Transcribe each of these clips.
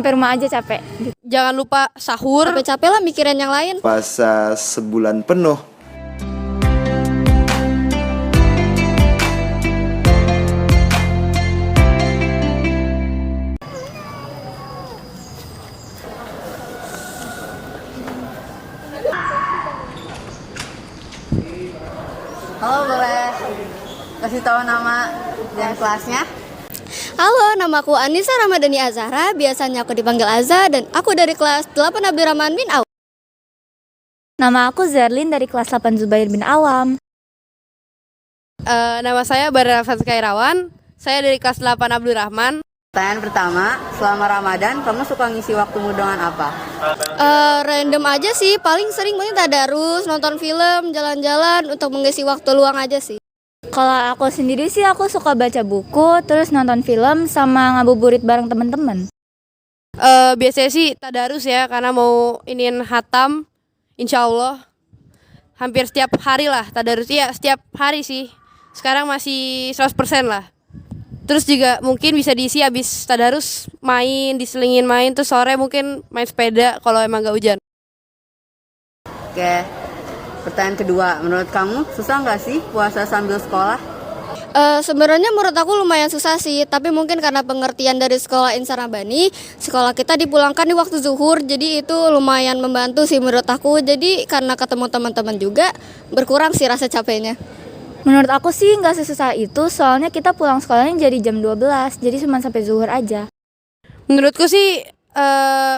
Sampai rumah aja capek. Jangan lupa sahur. Capek-capek lah mikirin yang lain. Puasa sebulan penuh. Halo, boleh kasih tahu nama dan kelasnya? Halo, namaku Anissa Ramadhani Azhara, biasanya aku dipanggil Azza, dan aku dari kelas 8 Abdurrahman bin Auf. Nama aku Zerlin dari kelas 8 Zubair bin Awam. Nama saya Bara Kairawan. Saya dari kelas 8 Abdurrahman. Pertanyaan pertama, selama Ramadan kamu suka ngisi waktumu dengan apa? Random aja sih, paling sering mungkin tadarus, nonton film, jalan-jalan untuk mengisi waktu luang aja sih. Kalau aku sendiri sih aku suka baca buku, terus nonton film sama ngabuburit bareng teman-teman. Biasanya sih tadarus ya, karena mau iniin hatam. Insya Allah hampir setiap hari lah tadarus. Iya, setiap hari sih. Sekarang masih 100% lah. Terus juga mungkin bisa diisi habis tadarus main, diselingin main, terus sore mungkin main sepeda kalau emang gak hujan. Oke, pertanyaan kedua, menurut kamu susah nggak sih puasa sambil sekolah? Sebenarnya menurut aku lumayan susah sih, tapi mungkin karena pengertian dari sekolah Insan Rabbani, sekolah kita dipulangkan di waktu zuhur, jadi itu lumayan membantu sih menurut aku. Jadi karena ketemu teman-teman juga berkurang sih rasa capeknya. Menurut aku sih nggak sesusah itu, soalnya kita pulang sekolahnya jadi jam 12, jadi cuma sampai zuhur aja. Menurutku sih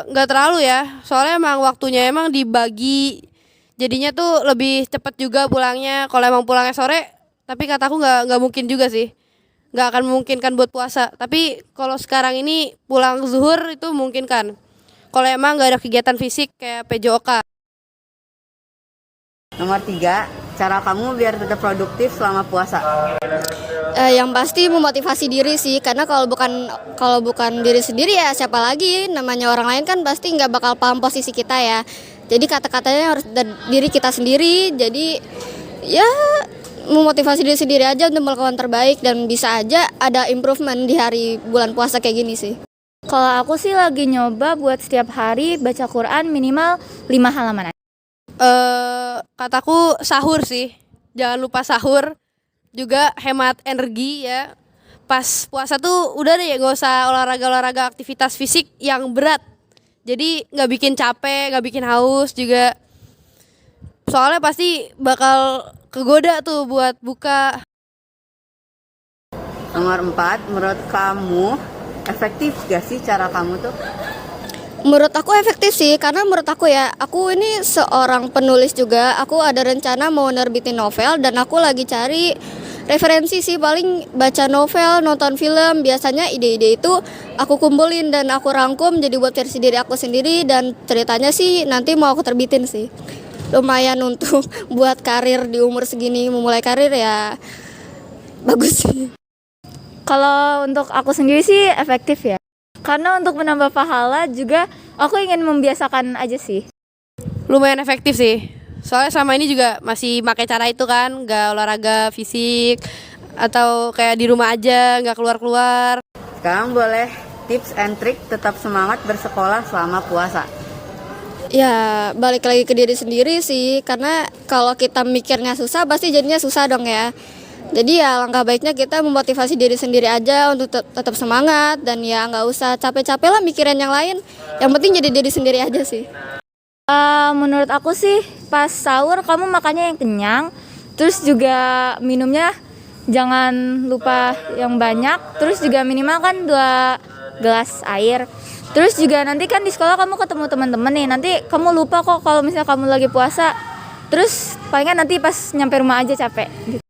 nggak terlalu ya, soalnya emang waktunya emang dibagi, jadinya tuh lebih cepet juga pulangnya. Kalau emang pulangnya sore, tapi kataku nggak mungkin juga sih, nggak akan memungkinkan buat puasa. Tapi kalau sekarang ini pulang zuhur itu memungkinkan. Kalau emang nggak ada kegiatan fisik kayak PJOK. Nomor 3, cara kamu biar tetap produktif selama puasa? Yang pasti memotivasi diri sih, karena kalau bukan diri sendiri ya siapa lagi, namanya orang lain kan pasti nggak bakal paham posisi kita ya. Jadi kata-katanya harus dari diri kita sendiri. Jadi ya memotivasi diri sendiri aja untuk melakukan terbaik, dan bisa aja ada improvement di hari bulan puasa kayak gini sih. Kalau aku sih lagi nyoba buat setiap hari baca Quran minimal 5 halaman aja. Kataku sahur sih, jangan lupa sahur. Juga hemat energi ya. Pas puasa tuh udah deh nggak usah olahraga aktivitas fisik yang berat. Jadi nggak bikin capek, nggak bikin haus juga. Soalnya pasti bakal kegoda tuh buat buka. Nomor 4, menurut kamu efektif gak sih cara kamu tuh? Menurut aku efektif sih, karena menurut aku ya, aku ini seorang penulis juga. Aku ada rencana mau nerbitin novel, dan aku lagi cari referensi sih, paling baca novel, nonton film. Biasanya ide-ide itu aku kumpulin dan aku rangkum jadi buat versi diri aku sendiri, dan ceritanya sih nanti mau aku terbitin sih. Lumayan untuk buat karir di umur segini, memulai karir ya bagus sih. Kalau untuk aku sendiri sih efektif ya. Karena untuk menambah pahala juga aku ingin membiasakan aja sih. Lumayan efektif sih. Soalnya selama ini juga masih pakai cara itu kan, nggak olahraga fisik atau kayak di rumah aja, nggak keluar-keluar. Sekarang boleh tips and trick tetap semangat bersekolah selama puasa. Ya balik lagi ke diri sendiri sih, karena kalau kita mikirnya susah pasti jadinya susah dong ya. Jadi ya langkah baiknya kita memotivasi diri sendiri aja untuk tetap semangat, dan ya nggak usah capek-capek lah mikirin yang lain. Yang penting jadi diri sendiri aja sih. Menurut aku sih pas sahur kamu makannya yang kenyang, terus juga minumnya jangan lupa yang banyak, terus juga minimal kan 2 gelas air. Terus juga nanti kan di sekolah kamu ketemu teman-teman nih, nanti kamu lupa kok kalau misalnya kamu lagi puasa. Terus palingan nanti pas nyampe rumah aja capek gitu.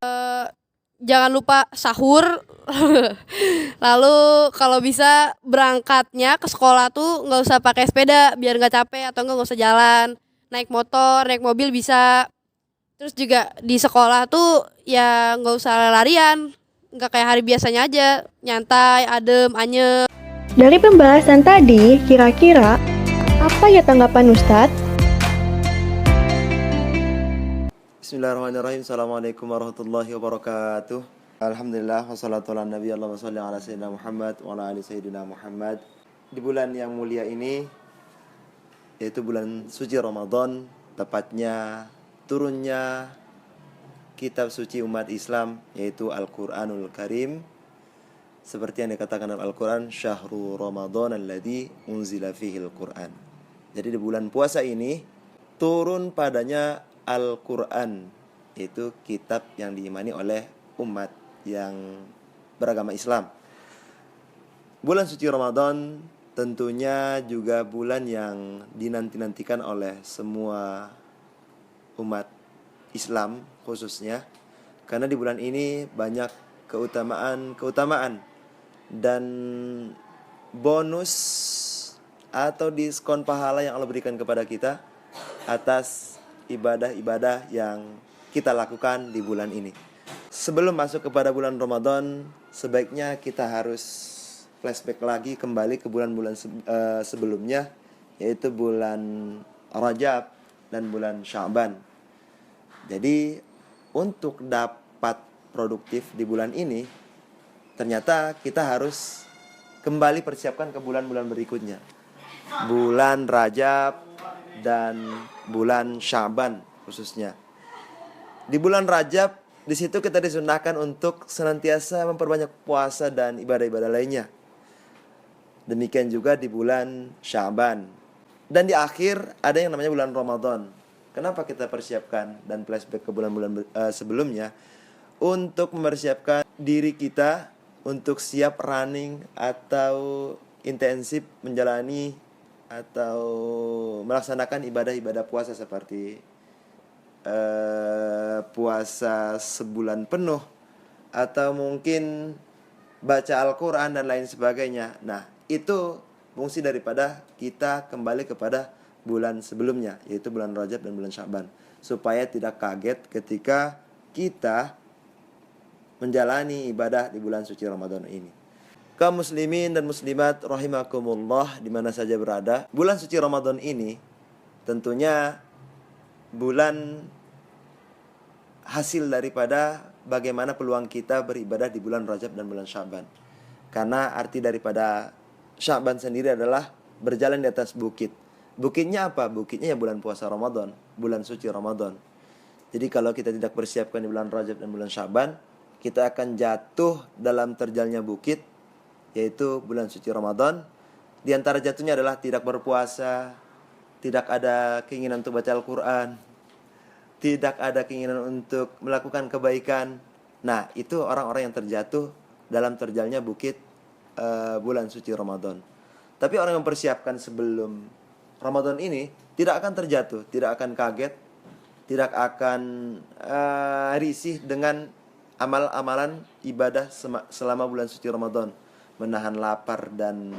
Jangan lupa sahur. Lalu kalau bisa berangkatnya ke sekolah tuh nggak usah pakai sepeda biar nggak capek, atau nggak usah jalan, naik motor, naik mobil bisa. Terus juga di sekolah tuh ya nggak usah larian, nggak kayak hari biasanya aja, nyantai, adem, anyep. Dari pembahasan tadi, kira-kira apa ya tanggapan Ustadz? Bismillahirrahmanirrahim. Assalamualaikum warahmatullahi wabarakatuh. Alhamdulillah wassalatu ala nabi Allahumma shalli ala sayyidina Muhammad wa ala ali sayyidina Muhammad. di bulan yang mulia ini, yaitu bulan suci Ramadan, tepatnya turunnya kitab suci umat Islam, yaitu Al-Quranul Karim. Seperti yang dikatakan dalam Al-Quran, Syahrul Ramadan alladzi unzila fihil Quran. Jadi di bulan puasa ini turun padanya Al-Quran, yaitu kitab yang diimani oleh umat yang beragama Islam. Bulan suci Ramadan tentunya juga bulan yang dinanti-nantikan oleh semua umat Islam khususnya, karena di bulan ini banyak keutamaan dan bonus atau diskon pahala yang Allah berikan kepada kita atas ibadah-ibadah yang kita lakukan di bulan ini. Sebelum masuk kepada bulan Ramadan, sebaiknya kita harus flashback lagi kembali ke bulan-bulan sebelumnya, yaitu bulan Rajab dan bulan Sya'ban. Jadi untuk dapat produktif di bulan ini, ternyata kita harus kembali persiapkan ke bulan-bulan berikutnya, bulan Rajab dan bulan Sya'ban khususnya. Di bulan Rajab, di situ kita disunahkan untuk senantiasa memperbanyak puasa dan ibadah-ibadah lainnya. Demikian juga di bulan Sya'ban. Dan di akhir ada yang namanya bulan Ramadan. Kenapa kita persiapkan dan flashback ke bulan-bulan sebelumnya? Untuk mempersiapkan diri kita untuk siap running atau intensif menjalani atau melaksanakan ibadah-ibadah puasa seperti puasa sebulan penuh, atau mungkin baca Al-Quran dan lain sebagainya. Nah, itu fungsi daripada kita kembali kepada bulan sebelumnya, yaitu bulan Rajab dan bulan Sya'ban, supaya tidak kaget ketika kita menjalani ibadah di bulan suci Ramadan ini. Kaum muslimin dan muslimat rahimakumullah di mana saja berada, bulan suci Ramadan ini tentunya bulan hasil daripada bagaimana peluang kita beribadah di bulan Rajab dan bulan Sya'ban. Karena arti daripada Sya'ban sendiri adalah berjalan di atas bukit. Bukitnya apa? Bukitnya ya bulan puasa Ramadan, bulan suci Ramadan. Jadi kalau kita tidak persiapkan di bulan Rajab dan bulan Sya'ban, kita akan jatuh dalam terjalnya bukit, yaitu bulan suci Ramadan. Di antara jatuhnya adalah tidak berpuasa, tidak ada keinginan untuk baca Al-Quran, tidak ada keinginan untuk melakukan kebaikan. Nah, itu orang-orang yang terjatuh dalam terjalnya bukit bulan suci Ramadan. Tapi orang yang mempersiapkan sebelum Ramadan ini tidak akan terjatuh, tidak akan kaget, tidak akan risih dengan amal-amalan ibadah selama bulan suci Ramadan, menahan lapar dan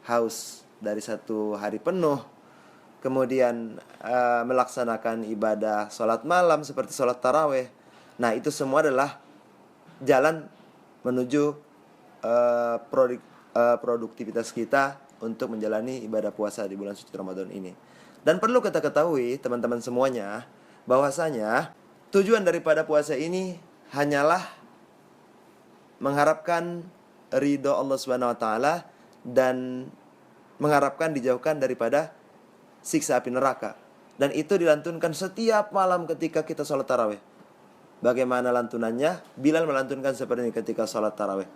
haus dari satu hari penuh, kemudian melaksanakan ibadah sholat malam seperti sholat taraweh. Nah, itu semua adalah jalan menuju produktivitas kita untuk menjalani ibadah puasa di bulan suci Ramadan ini. Dan perlu kita ketahui teman-teman semuanya, bahwasanya tujuan daripada puasa ini hanyalah mengharapkan ridho Allah Subhanahu wa taala dan mengharapkan dijauhkan daripada siksa api neraka. Dan itu dilantunkan setiap malam ketika kita sholat tarawih. Bagaimana lantunannya? Bilal melantunkan seperti ini ketika sholat tarawih.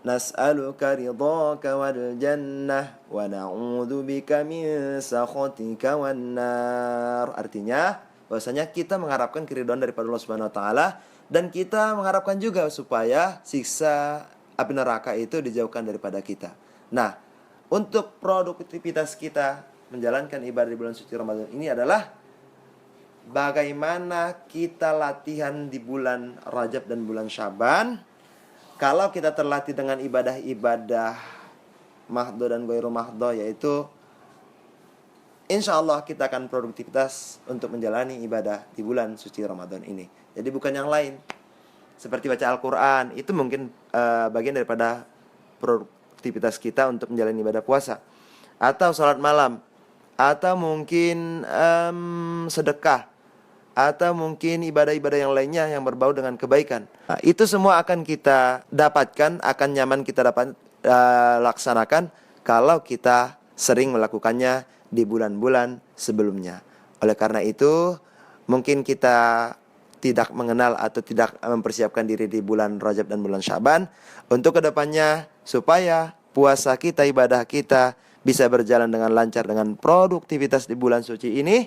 Nas'aluka ridhaka wal jannah wa na'udzu bika min sakhatika wan nar. Artinya bahwasanya kita mengharapkan keridhaan daripada Allah Subhanahu wa taala, dan kita mengharapkan juga supaya siksa api neraka itu dijauhkan daripada kita. Nah, untuk produktivitas kita menjalankan ibadah di bulan suci Ramadan ini adalah bagaimana kita latihan di bulan Rajab dan bulan Sya'ban. Kalau kita terlatih dengan ibadah-ibadah mahdo dan ghairu mahdo, yaitu insya Allah kita akan produktivitas untuk menjalani ibadah di bulan suci Ramadan ini. Jadi bukan yang lain. Seperti baca Al-Quran, itu mungkin bagian daripada produktivitas kita untuk menjalani ibadah puasa. Atau sholat malam, atau mungkin sedekah, atau mungkin ibadah-ibadah yang lainnya yang berbau dengan kebaikan. Nah, itu semua akan kita dapatkan, akan nyaman kita dapat laksanakan kalau kita sering melakukannya di bulan-bulan sebelumnya. Oleh karena itu, mungkin kita tidak mengenal atau tidak mempersiapkan diri di bulan Rajab dan bulan Syaban. Untuk kedepannya, supaya puasa kita, ibadah kita bisa berjalan dengan lancar, dengan produktivitas di bulan suci ini,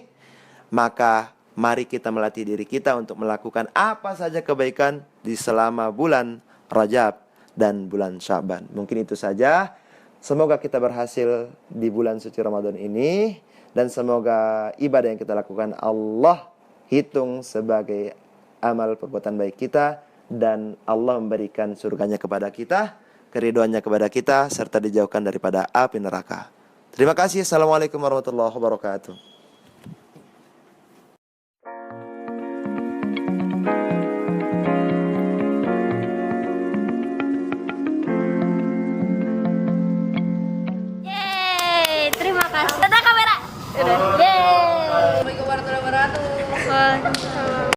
maka mari kita melatih diri kita untuk melakukan apa saja kebaikan di selama bulan Rajab dan bulan Syaban. Mungkin itu saja. Semoga kita berhasil di bulan suci Ramadan ini, dan semoga ibadah yang kita lakukan Allah hitung sebagai amal perbuatan baik kita, dan Allah memberikan surganya kepada kita, keridhoannya kepada kita, serta dijauhkan daripada api neraka. Terima kasih. Assalamualaikum warahmatullahi wabarakatuh. Yeay, terima kasih. Tata kamera. Udah. Yeay. Assalamualaikum warahmatullahi wabarakatuh. Waalaikumsalam.